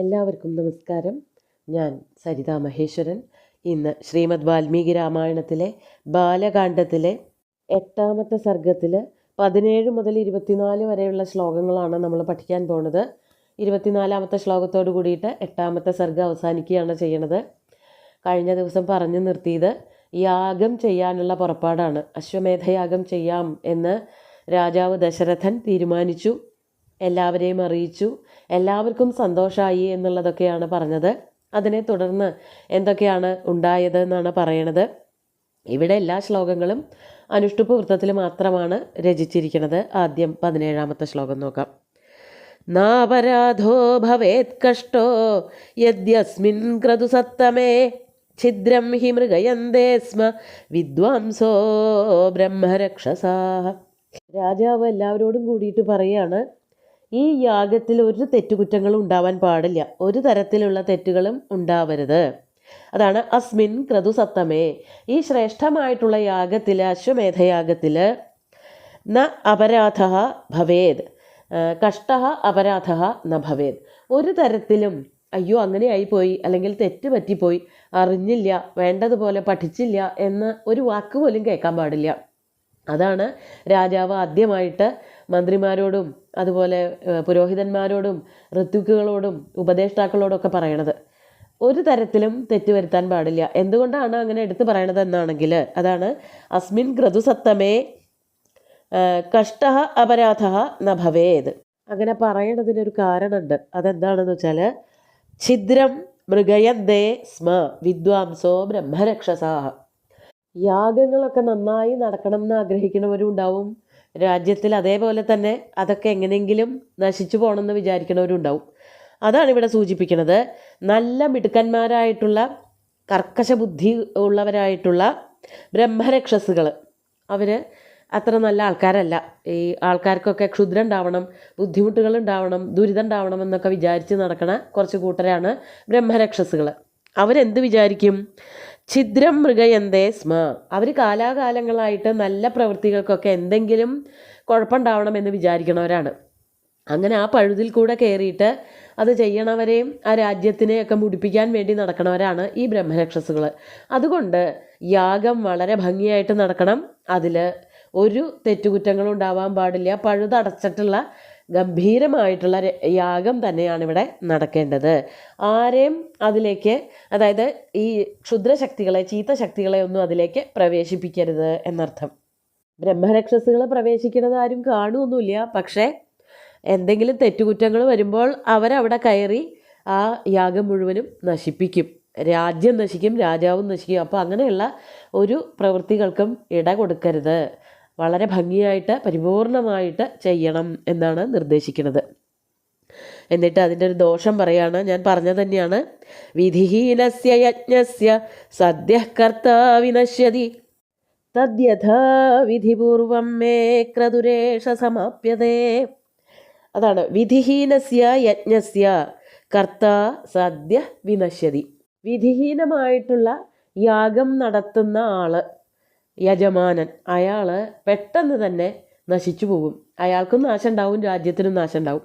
എല്ലാവർക്കും നമസ്കാരം. ഞാൻ സരിത മഹേശ്വരൻ. ഇന്ന് ശ്രീമദ് വാൽമീകി രാമായണത്തിലെ ബാലകാണ്ഡത്തിലെ 8ാമത്തെ സർഗത്തിൽ 17 മുതൽ 24 വരെയുള്ള ശ്ലോകങ്ങളാണ് നമ്മൾ പഠിക്കാൻ പോകുന്നത്. 24ാമത്തെ ശ്ലോകത്തോട് കൂടിയിട്ട് 8ാമത്തെ സർഗം അവസാനിക്കുകയാണ് ചെയ്യണത്. കഴിഞ്ഞ ദിവസം പറഞ്ഞു നിർത്തിയത് യാഗം ചെയ്യാനുള്ള പുറപ്പാടാണ്. അശ്വമേധയാഗം ചെയ്യാം എന്ന് രാജാവ് ദശരഥൻ തീരുമാനിച്ചു. എല്ലാവരെയും അറിയിച്ചു. എല്ലാവർക്കും സന്തോഷമായി എന്നുള്ളതൊക്കെയാണ് പറഞ്ഞത്. അതിനെ തുടർന്ന് എന്തൊക്കെയാണ് ഉണ്ടായത് എന്നാണ് പറയണത്. ഇവിടെ എല്ലാ ശ്ലോകങ്ങളും അനുഷ്ടുപ്പ് വൃത്തത്തിൽ മാത്രമാണ് രചിച്ചിരിക്കുന്നത്. ആദ്യം 17ാമത്തെ ശ്ലോകം നോക്കാം. നാപരാധോ ഭവേത് കഷ്ടോ യദ്യസ്മിൻ ക്രതുസത്തമേ ഛിദ്രം ഹി മൃഗയന്തേ സ്മ വിദ്വാംസോ ബ്രഹ്മരക്ഷസാഃ. രാജാവ് എല്ലാവരോടും കൂടിയിട്ട് പറയാണ്, ഈ യാഗത്തിൽ ഒരു തെറ്റുകുറ്റങ്ങളും ഉണ്ടാവാൻ പാടില്ല. ഒരു തരത്തിലുള്ള തെറ്റുകളും ഉണ്ടാവരുത്. അതാണ് അസ്മിൻ ക്രതുസത്തമേ. ഈ ശ്രേഷ്ഠമായിട്ടുള്ള യാഗത്തിൽ, അശ്വമേധയാഗത്തിൽ ന അപരാധ ഭവേത്, കഷ്ട അപരാധ ന ഭവേത്. ഒരു തരത്തിലും അയ്യോ അങ്ങനെ ആയിപ്പോയി, അല്ലെങ്കിൽ തെറ്റ് പറ്റിപ്പോയി, അറിഞ്ഞില്ല, വേണ്ടതുപോലെ പഠിച്ചില്ല എന്ന് ഒരു വാക്ക് പോലും കേൾക്കാൻ പാടില്ല. അതാണ് രാജാവ് ആദ്യമായിട്ട് മന്ത്രിമാരോടും അതുപോലെ പുരോഹിതന്മാരോടും ഋത്വിക്കുകളോടും ഉപദേഷ്ടാക്കളോടൊക്കെ പറയണത്. ഒരു തരത്തിലും തെറ്റ് വരുത്താൻ പാടില്ല. എന്തുകൊണ്ടാണ് അങ്ങനെ എടുത്തു പറയണത് എന്നാണെങ്കിൽ, അതാണ് അസ്മിൻ ക്രതുസത്തമേ കഷ്ട അപരാധ ന ഭവേത്. അങ്ങനെ പറയണതിനൊരു കാരണമുണ്ട്. അതെന്താണെന്ന് വെച്ചാൽ, ഛിദ്രം മൃഗയന്തേ സ്മ വിദ്വാംസോ ബ്രഹ്മരക്ഷസാഃ. യാഗങ്ങളൊക്കെ നന്നായി നടക്കണം എന്ന് ആഗ്രഹിക്കുന്നവരും ഉണ്ടാവും. രാജ്യത്തിൽ അതേപോലെ തന്നെ അതൊക്കെ എങ്ങനെയെങ്കിലും നശിച്ചു പോകണമെന്ന് വിചാരിക്കുന്നവരും ഉണ്ടാവും. അതാണ് ഇവിടെ സൂചിപ്പിക്കുന്നത്. നല്ല മിടുക്കന്മാരായിട്ടുള്ള കർക്കശ ബുദ്ധി ഉള്ളവരായിട്ടുള്ള ബ്രഹ്മരക്ഷസുകൾ, അവർ അത്ര നല്ല ആൾക്കാരല്ല. ഈ ആൾക്കാർക്കൊക്കെ ക്ഷുദ്രം ഉണ്ടാവണം, ബുദ്ധിമുട്ടുകൾ ഉണ്ടാവണം, ദുരിതം ഉണ്ടാവണം എന്നൊക്കെ വിചാരിച്ച് നടക്കണ കുറച്ച് കൂട്ടരാണ് ബ്രഹ്മരക്ഷസുകൾ. അവരെന്ത് വിചാരിക്കും? ഛിദ്രം മൃഗയന്തേ സ്മ. അവർ കാലാകാലങ്ങളായിട്ട് നല്ല പ്രവൃത്തികൾക്കൊക്കെ എന്തെങ്കിലും കുഴപ്പമുണ്ടാവണമെന്ന് വിചാരിക്കണവരാണ്. അങ്ങനെ ആ പഴുതിൽ കൂടെ കയറിയിട്ട് അത് ചെയ്യണവരെയും ആ രാജ്യത്തിനെയൊക്കെ മുടിപ്പിക്കാൻ വേണ്ടി നടക്കണവരാണ് ഈ ബ്രഹ്മരക്ഷസുകൾ. അതുകൊണ്ട് യാഗം വളരെ ഭംഗിയായിട്ട് നടക്കണം. അതിൽ ഒരു തെറ്റുകുറ്റങ്ങളും ഉണ്ടാവാൻ പാടില്ല. പഴുതടച്ചിട്ടുള്ള ഗംഭീരമായിട്ടുള്ള യാഗം തന്നെയാണ് ഇവിടെ നടക്കേണ്ടത്. ആരെയും അതിലേക്ക്, അതായത് ഈ ക്ഷുദ്രശക്തികളെ, ചീത്ത ശക്തികളെ ഒന്നും അതിലേക്ക് പ്രവേശിപ്പിക്കരുത് എന്നർത്ഥം. ബ്രഹ്മരക്ഷസുകൾ പ്രവേശിക്കുന്നത് ആരും കാണുമൊന്നുമില്ല. പക്ഷേ എന്തെങ്കിലും തെറ്റുകുറ്റങ്ങൾ വരുമ്പോൾ അവരവിടെ കയറി ആ യാഗം മുഴുവനും നശിപ്പിക്കും. രാജ്യം നശിക്കും, രാജാവും നശിക്കും. അപ്പോൾ അങ്ങനെയുള്ള ഒരു പ്രവൃത്തികൾക്കും ഇട കൊടുക്കരുത്. വളരെ ഭംഗിയായിട്ട് പരിപൂർണമായിട്ട് ചെയ്യണം എന്നാണ് നിർദ്ദേശിക്കുന്നത്. എന്നിട്ട് അതിൻ്റെ ഒരു ദോഷം പറയാണ്. ഞാൻ പറഞ്ഞത് തന്നെയാണ്. വിധിഹീനസ്യ യജ്ഞസ്യ സദ്യഃ കർത്താ വിനശ്യതി തദ്യഥാ വിധിപൂർവം മേ ക്രതുരേഷ സമാപ്യതേ. അതാണ് വിധിഹീനസ്യ യജ്ഞസ്യ കർത്താ സദ്യഃ വിനശ്യതി. വിധിഹീനമായിട്ടുള്ള യാഗം നടത്തുന്ന ആള്, യജമാനൻ, അയാൾ പെട്ടെന്ന് തന്നെ നശിച്ചു പോകും. അയാൾക്കും നാശം ഉണ്ടാവും, രാജ്യത്തിനും നാശം ഉണ്ടാവും.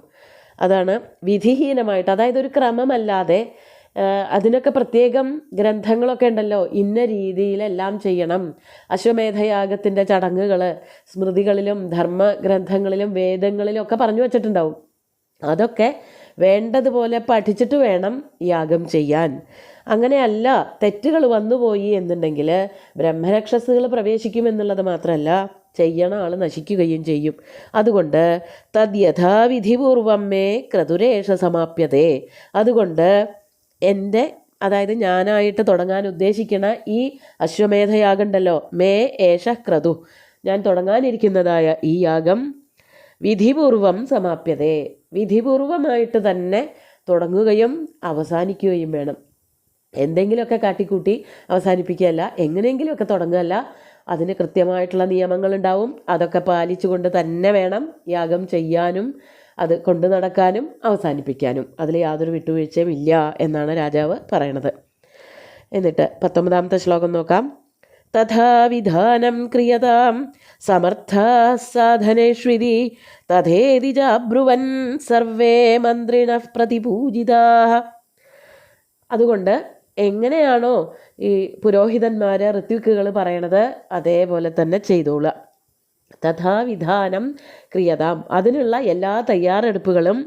അതാണ് വിധിഹീനമായിട്ട്, അതായത് ഒരു ക്രമമല്ലാതെ. അതിനൊക്കെ പ്രത്യേകം ഗ്രന്ഥങ്ങളൊക്കെ ഉണ്ടല്ലോ, ഇന്ന രീതിയിലെല്ലാം ചെയ്യണം. അശ്വമേധയാഗത്തിൻ്റെ ചടങ്ങുകൾ സ്മൃതികളിലും ധർമ്മഗ്രന്ഥങ്ങളിലും വേദങ്ങളിലും ഒക്കെ പറഞ്ഞു വച്ചിട്ടുണ്ടാവും. അതൊക്കെ വേണ്ടതുപോലെ പഠിച്ചിട്ട് വേണം യാഗം ചെയ്യാൻ. അങ്ങനെയല്ല, തെറ്റുകൾ വന്നുപോയി എന്നുണ്ടെങ്കിൽ ബ്രഹ്മരക്ഷസുകൾ പ്രവേശിക്കുമെന്നുള്ളത് മാത്രമല്ല, ചെയ്യണ ആൾ നശിക്കുകയും ചെയ്യും. അതുകൊണ്ട് തദ്യഥാവിധിപൂർവം മേ ക്രതുരേഷ സമാപ്യതേ. അതുകൊണ്ട് എൻ്റെ, അതായത് ഞാനായിട്ട് തുടങ്ങാൻ ഉദ്ദേശിക്കണ ഈ അശ്വമേധയാഗം ഉണ്ടല്ലോ, മേ ഏഷ ക്രതു, ഞാൻ തുടങ്ങാനിരിക്കുന്നതായ ഈ യാഗം വിധിപൂർവം സമാപ്യതേ, വിധിപൂർവമായിട്ട് തന്നെ തുടങ്ങുകയും അവസാനിക്കുകയും വേണം. എന്തെങ്കിലുമൊക്കെ കാട്ടിക്കൂട്ടി അവസാനിപ്പിക്കുകയല്ല, എങ്ങനെയെങ്കിലുമൊക്കെ തുടങ്ങുകയല്ല. അതിന് കൃത്യമായിട്ടുള്ള നിയമങ്ങളുണ്ടാവും. അതൊക്കെ പാലിച്ചുകൊണ്ട് തന്നെ വേണം യാഗം ചെയ്യാനും അത് കൊണ്ടു നടക്കാനും അവസാനിപ്പിക്കാനും. അതിൽ യാതൊരു വിട്ടുവീഴ്ചയും ഇല്ല എന്നാണ് രാജാവ് പറയണത്. എന്നിട്ട് 19ാമത്തെ ശ്ലോകം നോക്കാം. തഥാ വിധാനം ക്രിയതാം സമർത്ഥാഃ സാധനേഷ്വിതി തഥേതി ചാബ്രുവൻ സർവേ മന്ത്രിണഃ പ്രതിപൂജിതാഃ. അതുകൊണ്ട് എങ്ങനെയാണോ ഈ പുരോഹിതന്മാർ ഋത്വിക്കുകൾ പറയണത് അതേപോലെ തന്നെ ചെയ്തോളുക. തഥാവിധാനം ക്രിയതാം, അതിനുള്ള എല്ലാ തയ്യാറെടുപ്പുകളും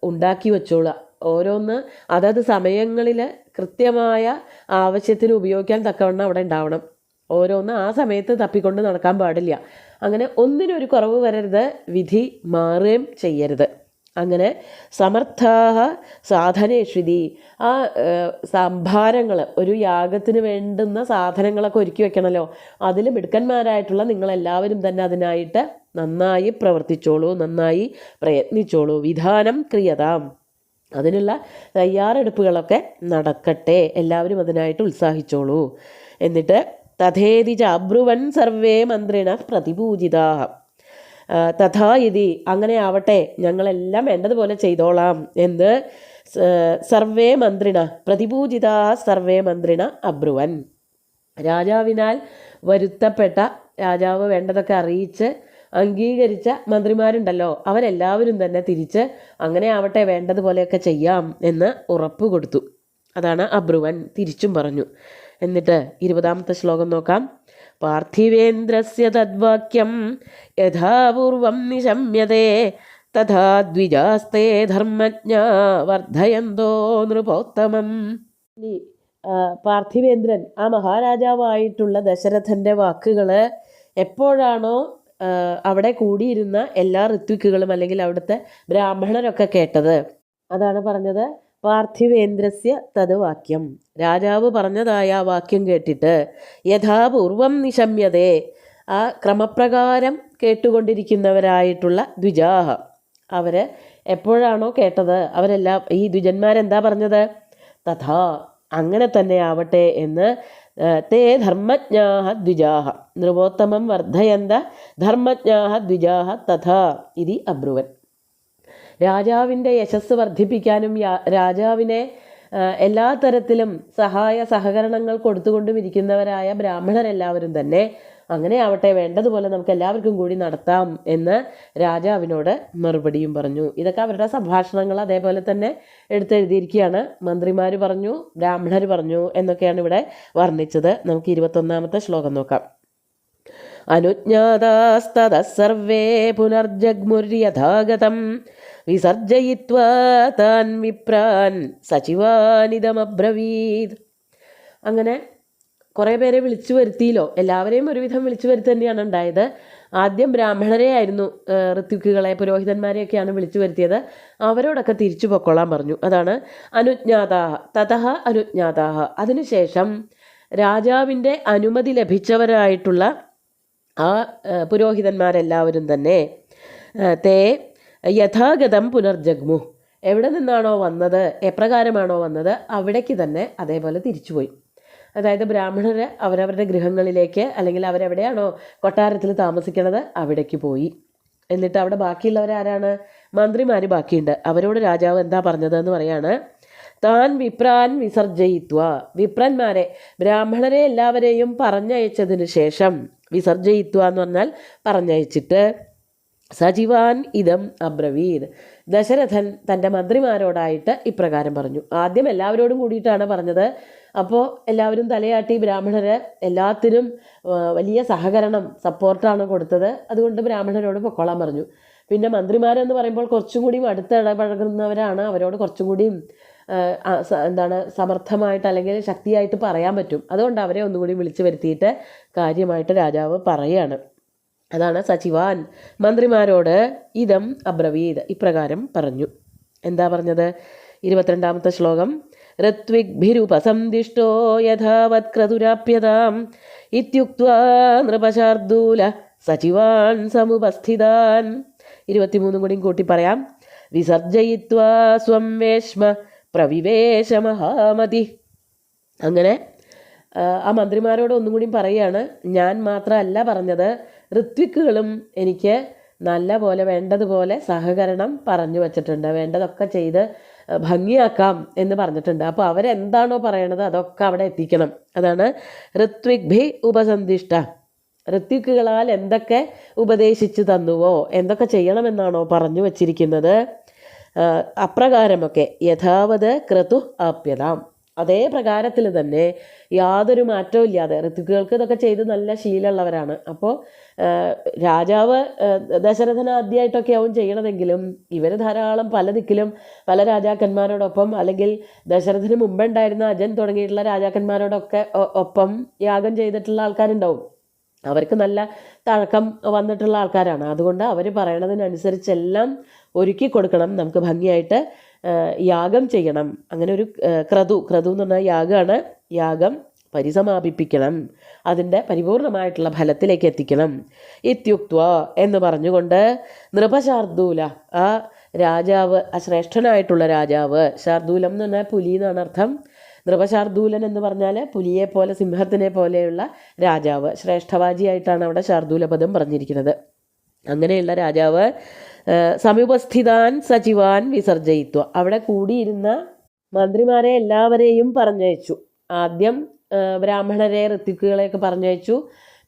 ഉണ്ടാക്കി വച്ചോളുക. ഓരോന്ന് അതത് സമയങ്ങളിൽ കൃത്യമായ ആവശ്യത്തിന് ഉപയോഗിക്കാൻ തക്കവണ്ണം അവിടെ ഉണ്ടാവണം. ഓരോന്ന് ആ സമയത്ത് തപ്പിക്കൊണ്ട് നടക്കാൻ പാടില്ല. അങ്ങനെ ഒന്നിനൊരു കുറവ് വരരുത്, വിധി മാറുകയും ചെയ്യരുത്. അങ്ങനെ സമർത്ഥാഹ സാധനേഷ്വിതി, ആ സംഭാരങ്ങൾ, ഒരു യാഗത്തിന് വേണ്ടുന്ന സാധനങ്ങളൊക്കെ ഒരുക്കി വെക്കണമല്ലോ, അതിൽ മിടുക്കന്മാരായിട്ടുള്ള നിങ്ങളെല്ലാവരും തന്നെ അതിനായിട്ട് നന്നായി പ്രവർത്തിച്ചോളൂ, നന്നായി പ്രയത്നിച്ചോളൂ. വിധാനം ക്രിയതാം, അതിനുള്ള തയ്യാറെടുപ്പുകളൊക്കെ നടക്കട്ടെ, എല്ലാവരും അതിനായിട്ട് ഉത്സാഹിച്ചോളൂ. എന്നിട്ട് തഥേതി ചാബ്രുവൻ സർവേ മന്ത്രിണ പ്രതിപൂജിതാഹ. തഥാ ഇതി, അങ്ങനെ ആവട്ടെ, ഞങ്ങളെല്ലാം വേണ്ടതുപോലെ ചെയ്തോളാം എന്ന് സർവേ മന്ത്രിണ പ്രതിപൂജിതാ സർവേ മന്ത്രിണ അബ്രുവൻ. രാജാവിനാൽ വരുത്തപ്പെട്ട, രാജാവ് വേണ്ടതൊക്കെ അറിയിച്ച് അംഗീകരിച്ച മന്ത്രിമാരുണ്ടല്ലോ, അവരെല്ലാവരും തന്നെ തിരിച്ച് അങ്ങനെ ആവട്ടെ, വേണ്ടതുപോലെയൊക്കെ ചെയ്യാം എന്ന് ഉറപ്പ് കൊടുത്തു. അതാണ് അബ്രുവൻ, തിരിച്ചും പറഞ്ഞു. എന്നിട്ട് 20ാമത്തെ ശ്ലോകം നോക്കാം. പാർത്ഥിവേന്ദ്രസ്യ തദ്വാക്യം യഥാപൂർവം നിശമ്യതേ തഥാ ദ്വിജാസ്തേ ധർമ്മജ്ഞ വർദ്ധയന്തോ നൃപോത്തമം. ഇനി പാർത്ഥിവേന്ദ്രൻ, ആ മഹാരാജാവായിട്ടുള്ള ദശരഥൻ്റെ വാക്കുകൾ എപ്പോഴാണോ അവിടെ കൂടിയിരുന്ന എല്ലാ ഋത്വിക്കുകളും അല്ലെങ്കിൽ അവിടുത്തെ ബ്രാഹ്മണരൊക്കെ കേട്ടത്, അതാണ് പറഞ്ഞത്. പാർത്ഥിവേന്ദ്രസ്യ തത് വാക്യം, രാജാവ് പറഞ്ഞതായ ആ വാക്യം കേട്ടിട്ട് യഥാപൂർവം നിശമ്യതേ, ആ ക്രമപ്രകാരം കേട്ടുകൊണ്ടിരിക്കുന്നവരായിട്ടുള്ള ദ്വിജാഹ, അവർ എപ്പോഴാണോ കേട്ടത്, അവരെല്ലാം, ഈ ദ്വിജന്മാരെന്താ പറഞ്ഞത്? തഥാ, അങ്ങനെ തന്നെ ആവട്ടെ എന്ന്. തേ ധർമ്മജ്ഞാഹ ദ്വിജാഹ നൃപോത്തമം വർദ്ധയന്ത ധർമ്മജ്ഞാഹ ദ്വിജാഹ തഥാ ഇതി അബ്രുവൻ. രാജാവിൻ്റെ യശസ് വർദ്ധിപ്പിക്കാനും രാജാവിനെ എല്ലാ തരത്തിലും സഹായ സഹകരണങ്ങൾ കൊടുത്തുകൊണ്ടും ഇരിക്കുന്നവരായ ബ്രാഹ്മണരെല്ലാവരും തന്നെ അങ്ങനെ ആവട്ടെ, വേണ്ടതുപോലെ നമുക്ക് എല്ലാവർക്കും കൂടി നടത്താം എന്ന് രാജാവിനോട് മറുപടിയും പറഞ്ഞു. ഇതൊക്കെ അവരുടെ സംഭാഷണങ്ങൾ അതേപോലെ തന്നെ എടുത്തെഴുതിയിരിക്കുകയാണ്. മന്ത്രിമാർ പറഞ്ഞു, ബ്രാഹ്മണർ പറഞ്ഞു എന്നൊക്കെയാണ് ഇവിടെ വർണ്ണിച്ചത്. നമുക്ക് 21ാമത്തെ ശ്ലോകം നോക്കാം. അനുജ്ഞാതാസ്തത സർവേ പുനർജഗ്മുര്യഥാഗതം വിസർജയിത്വാ താൻ വിപ്രാൻ സചിവാനിതമബ്രവീത്. അങ്ങനെ കുറേ പേരെ വിളിച്ചു വരുത്തിയല്ലോ, എല്ലാവരെയും ഒരുവിധം വിളിച്ചു വരുത്തി തന്നെയാണ് ഉണ്ടായത്. ആദ്യം ബ്രാഹ്മണരെ ആയിരുന്നു, ഋത്വിക്കുകളെ, പുരോഹിതന്മാരെയൊക്കെയാണ് വിളിച്ചു വരുത്തിയത്. അവരോടൊക്കെ തിരിച്ചു പൊക്കോളാൻ പറഞ്ഞു. അതാണ് അനുജ്ഞാതാഹ. തതഃ അനുജ്ഞാതാഹ, അതിനുശേഷം രാജാവിൻ്റെ അനുമതി ലഭിച്ചവരായിട്ടുള്ള ആ പുരോഹിതന്മാരെല്ലാവരും തന്നെ തേ യഥാഗതം പുനർജഗ്മു, എവിടെ നിന്നാണോ വന്നത്, എപ്രകാരമാണോ വന്നത് അവിടേക്ക് തന്നെ അതേപോലെ തിരിച്ചുപോയി. അതായത് ബ്രാഹ്മണർ അവരവരുടെ ഗൃഹങ്ങളിലേക്ക്, അല്ലെങ്കിൽ അവരെവിടെയാണോ കൊട്ടാരത്തിൽ താമസിക്കുന്നത് അവിടേക്ക് പോയി. എന്നിട്ട് അവിടെ ബാക്കിയുള്ളവരാരാണ്? മന്ത്രിമാർ ബാക്കിയുണ്ട്. അവരോട് രാജാവ് എന്താ പറഞ്ഞതെന്ന് പറയാണ്. താൻ വിപ്രാൻ വിസർജയിത്വ, വിപ്രന്മാരെ, ബ്രാഹ്മണരെ എല്ലാവരെയും പറഞ്ഞയച്ചതിന് ശേഷം, വിസർജയിത്വ എന്ന് പറഞ്ഞാൽ പറഞ്ഞയച്ചിട്ട്, സജീവാൻ ഇതം അബ്രവീത്, ദശരഥൻ തൻ്റെ മന്ത്രിമാരോടായിട്ട് ഇപ്രകാരം പറഞ്ഞു. ആദ്യം എല്ലാവരോടും കൂടിയിട്ടാണ് പറഞ്ഞത്. അപ്പോൾ എല്ലാവരും തലയാട്ടി. ബ്രാഹ്മണർ എല്ലാത്തിനും വലിയ സഹകരണം, സപ്പോർട്ടാണ് കൊടുത്തത്. അതുകൊണ്ട് ബ്രാഹ്മണരോട് പൊക്കോളാൻ പറഞ്ഞു. പിന്നെ മന്ത്രിമാരെന്ന് പറയുമ്പോൾ കുറച്ചും കൂടിയും അടുത്തിടപഴകുന്നവരാണ്, അവരോട് കുറച്ചും കൂടിയും സമർത്ഥമായിട്ട് അല്ലെങ്കിൽ ശക്തിയായിട്ട് പറയാൻ പറ്റും. അതുകൊണ്ട് അവരെ ഒന്നുകൂടി വിളിച്ചു വരുത്തിയിട്ട് കാര്യമായിട്ട് രാജാവ് പറയുകയാണ്. അതാണ് സചിവാൻ, മന്ത്രിമാരോട് ഇതം അബ്രവീത്, ഇപ്രകാരം പറഞ്ഞു. എന്താ പറഞ്ഞത്? 22ാമത്തെ ശ്ലോകം. ഋത്വിഗ്ഭിരുപസന്ദിഷ്ടോ യഥാവത് ക്രതുരാപ്യതാം ഇത്യുക്ത്വാ നൃപശാർദൂല സചിവാൻ സമുപസ്ഥിതാൻ. 23 കൂടിയും കൂട്ടി പറയാം. വിസർജയിത്വാ സ്വം വേശ്മ പ്രവിവേശ മഹാമതി. അങ്ങനെ ആ മന്ത്രിമാരോട് ഒന്നും കൂടി പറയുകയാണ്, ഞാൻ മാത്രമല്ല പറഞ്ഞത്, ഋത്വിക്കുകളും എനിക്ക് നല്ല പോലെ വേണ്ടതുപോലെ സഹകരണം പറഞ്ഞു വച്ചിട്ടുണ്ട്. വേണ്ടതൊക്കെ ചെയ്ത് ഭംഗിയാക്കാം എന്ന് പറഞ്ഞിട്ടുണ്ട്. അപ്പോൾ അവരെന്താണോ പറയണത് അതൊക്കെ അവിടെ എത്തിക്കണം. അതാണ് ഋത്വിഗ്ഭി ഉപസന്ധിഷ്ട. ഋത്വിക്കുകളാൽ എന്തൊക്കെ ഉപദേശിച്ചു തന്നുവോ, എന്തൊക്കെ ചെയ്യണമെന്നാണോ പറഞ്ഞു വച്ചിരിക്കുന്നത്, അപ്രകാരമൊക്കെ യഥാവത് ക്രതു ആപ്യതാം, അതേ പ്രകാരത്തിൽ തന്നെ യാതൊരു മാറ്റവും ഇല്ലാതെ. ഋത്വിക്കുകൾക്ക് ഇതൊക്കെ ചെയ്ത് നല്ല ശീലമുള്ളവരാണ്. അപ്പോൾ രാജാവ് ദശരഥന് ആദ്യമായിട്ടൊക്കെ ആവും ചെയ്യണതെങ്കിലും ഇവർ ധാരാളം പല ദിക്കിലും പല രാജാക്കന്മാരോടൊപ്പം, അല്ലെങ്കിൽ ദശരഥന് മുമ്പുണ്ടായിരുന്ന അജൻ തുടങ്ങിയിട്ടുള്ള രാജാക്കന്മാരോടൊക്കെ ഒപ്പം യാഗം ചെയ്തിട്ടുള്ള ആൾക്കാരുണ്ടാവും. അവർക്ക് നല്ല തഴക്കം വന്നിട്ടുള്ള ആൾക്കാരാണ്. അതുകൊണ്ട് അവർ പറയണതിനനുസരിച്ചെല്ലാം ഒരുക്കി കൊടുക്കണം, നമുക്ക് ഭംഗിയായിട്ട് യാഗം ചെയ്യണം. അങ്ങനെ ഒരു ക്രതു എന്ന് പറഞ്ഞാൽ യാഗമാണ്. യാഗം പരിസമാപിപ്പിക്കണം, അതിൻ്റെ പരിപൂർണമായിട്ടുള്ള ഫലത്തിലേക്ക് എത്തിക്കണം. ഇത്യുക്ത്വ എന്ന് പറഞ്ഞുകൊണ്ട് നൃപശാർദൂല, ആ രാജാവ്, ആ ശ്രേഷ്ഠനായിട്ടുള്ള രാജാവ്, ശാർദൂലം എന്ന് പറഞ്ഞാൽ പുലി എന്നാണ് അർത്ഥം. നൃപശാർദൂലൻ എന്ന് പറഞ്ഞാൽ പുലിയെപ്പോലെ, സിംഹത്തിനെ പോലെയുള്ള രാജാവ്. ശ്രേഷ്ഠവാജിയായിട്ടാണ് അവിടെ ശാർദൂലപദം പറഞ്ഞിരിക്കുന്നത്. അങ്ങനെയുള്ള രാജാവ് സമീപസ്ഥിതാൻ സചിവാൻ വിസർജയിത്വ, അവിടെ കൂടിയിരുന്ന മന്ത്രിമാരെ എല്ലാവരെയും പറഞ്ഞയച്ചു. ആദ്യം ബ്രാഹ്മണരെ, ഋത്വിക്കുകളെയൊക്കെ പറഞ്ഞയച്ചു.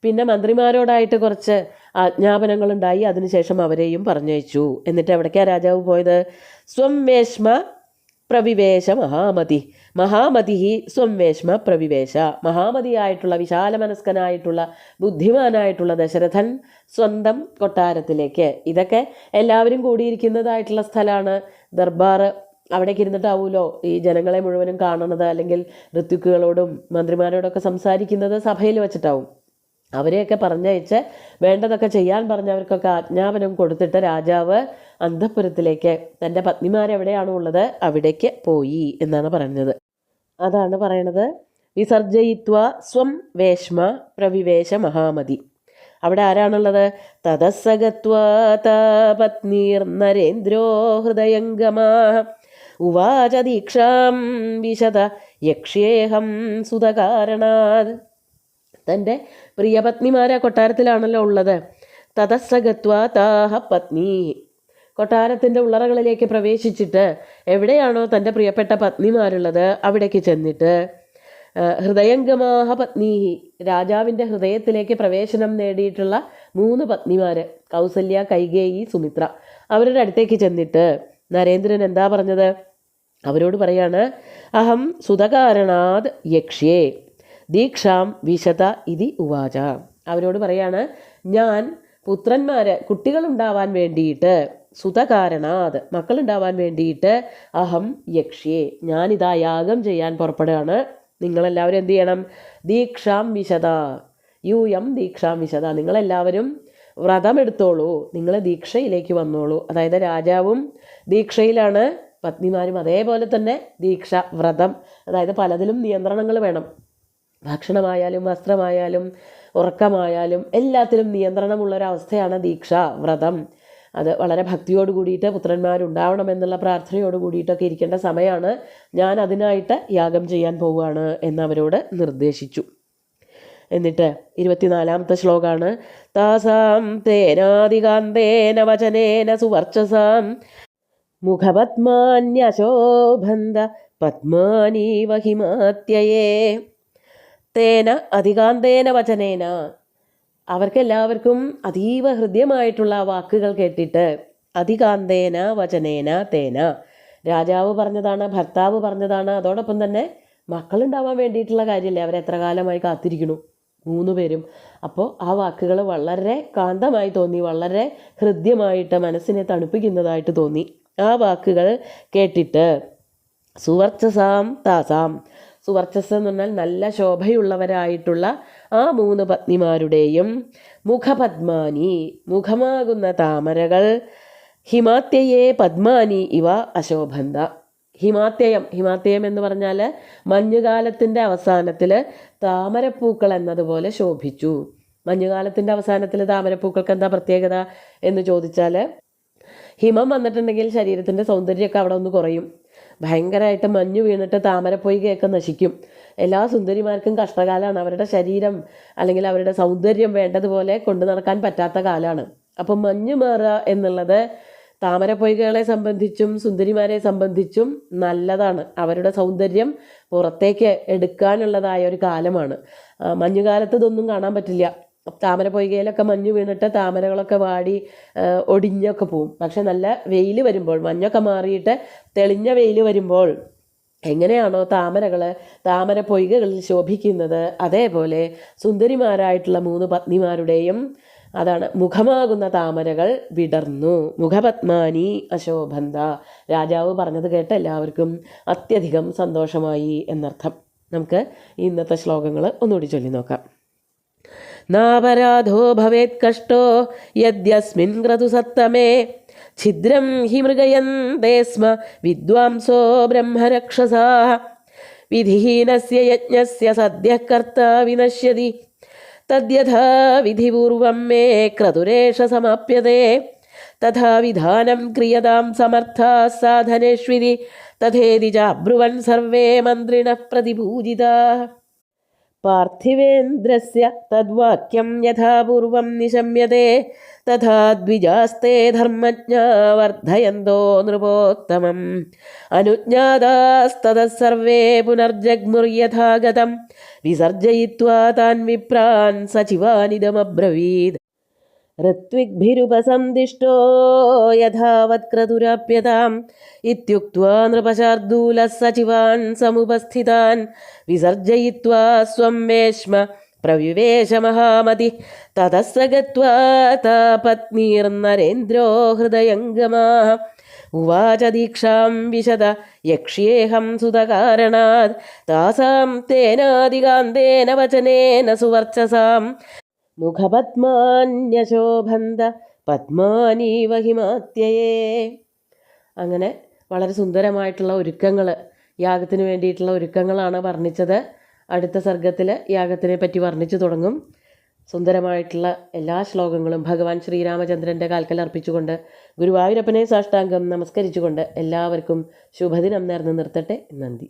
പിന്നെ മന്ത്രിമാരോടായിട്ട് കുറച്ച് ആജ്ഞാപനങ്ങളുണ്ടായി. അതിനുശേഷം അവരെയും പറഞ്ഞയച്ചു. എന്നിട്ട് എവിടേക്കാണ് രാജാവ് പോയത്? സ്വം വേശ്മ പ്രവിവേശ മഹാമതി സ്വം വേശ്മ പ്രവിവേശ. മഹാമതിയായിട്ടുള്ള, വിശാലമനസ്കനായിട്ടുള്ള, ബുദ്ധിമാനായിട്ടുള്ള ദശരഥൻ സ്വന്തം കൊട്ടാരത്തിലേക്ക്. ഇതൊക്കെ എല്ലാവരും കൂടിയിരിക്കുന്നതായിട്ടുള്ള സ്ഥലമാണ് ദർബാർ. അവിടേക്ക് ഇരുന്നിട്ടാവുമല്ലോ ഈ ജനങ്ങളെ മുഴുവനും കാണുന്നത്, അല്ലെങ്കിൽ ഋത്വിക്കുകളോടും മന്ത്രിമാരോടൊക്കെ സംസാരിക്കുന്നത് സഭയിൽ വെച്ചിട്ടാവും. അവരെയൊക്കെ പറഞ്ഞയച്ച് വേണ്ടതൊക്കെ ചെയ്യാൻ പറഞ്ഞവർക്കൊക്കെ ആജ്ഞാപനം കൊടുത്തിട്ട് രാജാവ് അന്തഃപുരത്തിലേക്ക്, തൻ്റെ പത്നിമാരെവിടെയാണോ ഉള്ളത് അവിടേക്ക് പോയി എന്നാണ് പറയുന്നത്. അതാണ് പറയണത് വിസർജയിത്വ സ്വം വേശ്മ പ്രവിവേശ മഹാമതി. അവിടെ ആരാണുള്ളത്? തതസ്സഗത്വാ പത്നീർ നരേന്ദ്രോ ഹൃദയംഗമാ ഉവാച ദീക്ഷാം വിശദ യക്ഷ്യേഹം സുതകാരണാത്. തൻ്റെ പ്രിയപത്നിമാരെ കൊട്ടാരത്തിലാണല്ലോ ഉള്ളത്. തതസ്സഗത്വാ താഹ പത്നി, കൊട്ടാരത്തിൻ്റെ ഉള്ളറകളിലേക്ക് പ്രവേശിച്ചിട്ട് എവിടെയാണോ തൻ്റെ പ്രിയപ്പെട്ട പത്നിമാരുള്ളത് അവിടേക്ക് ചെന്നിട്ട് ഹൃദയംഗമാഹ പത്നി, രാജാവിൻ്റെ ഹൃദയത്തിലേക്ക് പ്രവേശനം നേടിയിട്ടുള്ള 3 പത്നിമാർ, കൗസല്യ, കൈകേയി, സുമിത്ര, അവരുടെ അടുത്തേക്ക് ചെന്നിട്ട് നരേന്ദ്രൻ എന്താ പറഞ്ഞത്? അവരോട് പറയാണ്, അഹം സുതകാരണാത് യക്ഷ്യേ ദീക്ഷാം വിശത ഇതി ഉവാച. അവരോട് പറയാണ്, ഞാൻ കുട്ടികളുണ്ടാവാൻ വേണ്ടിയിട്ട്, സുതകാരണാത് മക്കളുണ്ടാവാൻ വേണ്ടിയിട്ട്, അഹം യക്ഷ്യേ ഞാനിതാ യാഗം ചെയ്യാൻ പുറപ്പെടുകയാണ്. നിങ്ങളെല്ലാവരും എന്ത് ചെയ്യണം? ദീക്ഷാം വിശദ, യൂയം ദീക്ഷാം വിശദ, നിങ്ങളെല്ലാവരും വ്രതമെടുത്തോളൂ, നിങ്ങൾ ദീക്ഷയിലേക്ക് വന്നോളൂ. അതായത് രാജാവും ദീക്ഷയിലാണ്, പത്നിമാരും അതേപോലെ തന്നെ ദീക്ഷ, വ്രതം. അതായത് പലതിലും നിയന്ത്രണങ്ങൾ വേണം. ഭക്ഷണമായാലും വസ്ത്രമായാലും ഉറക്കമായാലും എല്ലാത്തിലും നിയന്ത്രണമുള്ളൊരവസ്ഥയാണ് ദീക്ഷ, വ്രതം. അത് വളരെ ഭക്തിയോട് കൂടിയിട്ട് പുത്രന്മാരുണ്ടാവണമെന്നുള്ള പ്രാർത്ഥനയോട് കൂടിയിട്ടൊക്കെ ഇരിക്കേണ്ട സമയമാണ്. ഞാൻ അതിനായിട്ട് യാഗം ചെയ്യാൻ പോവുകയാണ് എന്നവരോട് നിർദ്ദേശിച്ചു. എന്നിട്ട് 24-ാമത്തെ ശ്ലോകമാണ്. താസാം തേനാധികാന്തേന വചനേന സുവർച്ചസാം മുഖപത്മാന്യശോഭന്ത പത്മാനീവ ഹിമാത്യയേ. തേന അധികാന്തേന വചനേന, അവർക്കെല്ലാവർക്കും അതീവ ഹൃദ്യമായിട്ടുള്ള വാക്കുകൾ കേട്ടിട്ട്, അധികാന്തേന വചനേന തേന, രാജാവ് പറഞ്ഞതാണ്, ഭർത്താവ് പറഞ്ഞതാണ്, അതോടൊപ്പം തന്നെ മക്കളുണ്ടാവാൻ വേണ്ടിയിട്ടുള്ള കാര്യമല്ലേ, അവരെത്ര കാലമായി കാത്തിരിക്കണു 3 പേരും. അപ്പോൾ ആ വാക്കുകൾ വളരെ കാന്തമായി തോന്നി, വളരെ ഹൃദ്യമായിട്ട് മനസ്സിനെ തണുപ്പിക്കുന്നതായിട്ട് തോന്നി. ആ വാക്കുകൾ കേട്ടിട്ട് സുവർച്ചസാം താസാം, സുവർച്ചസ് എന്ന് പറഞ്ഞാൽ നല്ല ശോഭയുള്ളവരായിട്ടുള്ള ആ 3 പത്നിമാരുടെയും മുഖപത്മാനി, മുഖമാകുന്ന താമരകൾ, ഹിമാത്യയെ പത്മാനി ഇവ അശോഭന്ത. ഹിമാത്യയം എന്ന് പറഞ്ഞാൽ മഞ്ഞുകാലത്തിൻ്റെ അവസാനത്തിൽ താമരപ്പൂക്കൾ എന്നതുപോലെ ശോഭിച്ചു. മഞ്ഞുകാലത്തിൻ്റെ അവസാനത്തിൽ താമരപ്പൂക്കൾക്ക് എന്താ പ്രത്യേകത എന്ന് ചോദിച്ചാൽ, ഹിമം വന്നിട്ടുണ്ടെങ്കിൽ ശരീരത്തിൻ്റെ സൗന്ദര്യമൊക്കെ അവിടെ ഒന്ന് കുറയും. ഭയങ്കരമായിട്ട് മഞ്ഞ് വീണിട്ട് താമരപ്പൊയ്കയൊക്കെ നശിക്കും. എല്ലാ സുന്ദരിമാർക്കും കഷ്ടകാലമാണ്. അവരുടെ ശരീരം അല്ലെങ്കിൽ അവരുടെ സൗന്ദര്യം വേണ്ടതുപോലെ കൊണ്ടു നടക്കാൻ പറ്റാത്ത കാലമാണ്. അപ്പം മഞ്ഞ് മാറുക എന്നുള്ളത് താമരപ്പൊയ്കകളെ സംബന്ധിച്ചും സുന്ദരിമാരെ സംബന്ധിച്ചും നല്ലതാണ്. അവരുടെ സൗന്ദര്യം പുറത്തേക്ക് എടുക്കാനുള്ളതായ ഒരു കാലമാണ്. മഞ്ഞുകാലത്ത് ഇതൊന്നും കാണാൻ പറ്റില്ല. താമരപ്പൊയ്കയിലൊക്കെ മഞ്ഞ് വീണിട്ട് താമരകളൊക്കെ വാടി ഒടിഞ്ഞൊക്കെ പോവും. പക്ഷെ നല്ല വെയിൽ വരുമ്പോൾ, മഞ്ഞൊക്കെ മാറിയിട്ട് തെളിഞ്ഞ വെയിൽ വരുമ്പോൾ എങ്ങനെയാണോ താമരപ്പൊയ്കകളിൽ ശോഭിക്കുന്നത്, അതേപോലെ സുന്ദരിമാരായിട്ടുള്ള 3 പത്നിമാരുടെയും അതാണ് മുഖമാകുന്ന താമരകൾ വിടർന്നു. മുഖപത്മാനി അശോഭന്ത. രാജാവ് പറഞ്ഞത് കേട്ട് എല്ലാവർക്കും അത്യധികം സന്തോഷമായി എന്നർത്ഥം. നമുക്ക് ഇന്നത്തെ ശ്ലോകങ്ങൾ ഒന്നുകൂടി ചൊല്ലി നോക്കാം. നാപരാധോ ഭവേത് കഷ്ടോ യദ്യസ്മിൻ ക്രതുസത്തമേ ഛിദ്രം ഹി മൃഗയന്തേ സ്മ വിദ്വാംസോ ബ്രഹ്മരക്ഷസാഃ വിധിഹീനസ്യ യജ്ഞസ്യ സദ്യഃ കർത്താ വിനശ്യതി തദ്യഥാ വിധിപൂർവം മേ ക്രതുരേഷ സമാപ്യതേ തഥാ വിധാനം ക്രിയതാം സമർത്ഥാഃ സാധനേഷ്വിതി തഥേതി ചാബ്രുവൻ സർവേ മന്ത്രിണഃ പ്രതിപൂജിതാഃ. പാർത്ഥിവേന്ദ്രസ്യ തദ്വാക്യം യഥാപൂർവം നിശമ്യതേ തഥാ ദ്വിജാസ്തേ ധർമ്മജ്ഞാ വർദ്ധയന്തോ നൃപോത്തമം അനുജ്ഞാതാസ്തതഃ സർവേ പുനർജഗ്മുർയഥാഗതം വിസർജയിത്വാ താൻ വിപ്രാൻ സചിവാനിദമബ്രവീത്. ഋത്വിഗ്ഭിരുപസന്ദിഷ്ടോ യഥാവത് ക്രതുരാപ്യതാം ഇത്യുക്ത്വാ നൃപശാർദൂലഃ സചിവാൻ സമുപസ്ഥിതാൻ വിസർജയിത്വാ സ്വം വേശ്മ പ്രവിവേശ മഹാമതി തതഃ സ ഗത്വാ പത്നീർനരേന്ദ്രോ ഹൃദയംഗമാഃ ഉവാച ദീക്ഷാം വിശദ യക്ഷ്യേഹം സുതകാരണാത് താസാം തേനാദികാന്തേന വചനേന സുവർച്ചസാം മുഖപത്മാന്യശോഭന്ത പത്മാനീവ ഹിമാത്യയേ. അങ്ങനെ വളരെ സുന്ദരമായിട്ടുള്ള ഒരുക്കങ്ങൾ, യാഗത്തിന് വേണ്ടിയിട്ടുള്ള ഒരുക്കങ്ങളാണ് വർണ്ണിച്ചത്. അടുത്ത സർഗത്തിൽ യാഗത്തിനെ പറ്റി വർണ്ണിച്ചു തുടങ്ങും. സുന്ദരമായിട്ടുള്ള എല്ലാ ശ്ലോകങ്ങളും ഭഗവാൻ ശ്രീരാമചന്ദ്രൻ്റെ കാൽക്കൽ അർപ്പിച്ചുകൊണ്ട് ഗുരുവായൂരപ്പനെ സാഷ്ടാംഗം നമസ്കരിച്ചുകൊണ്ട് എല്ലാവർക്കും ശുഭദിനം നേർന്ന് നിർത്തട്ടെ. നന്ദി.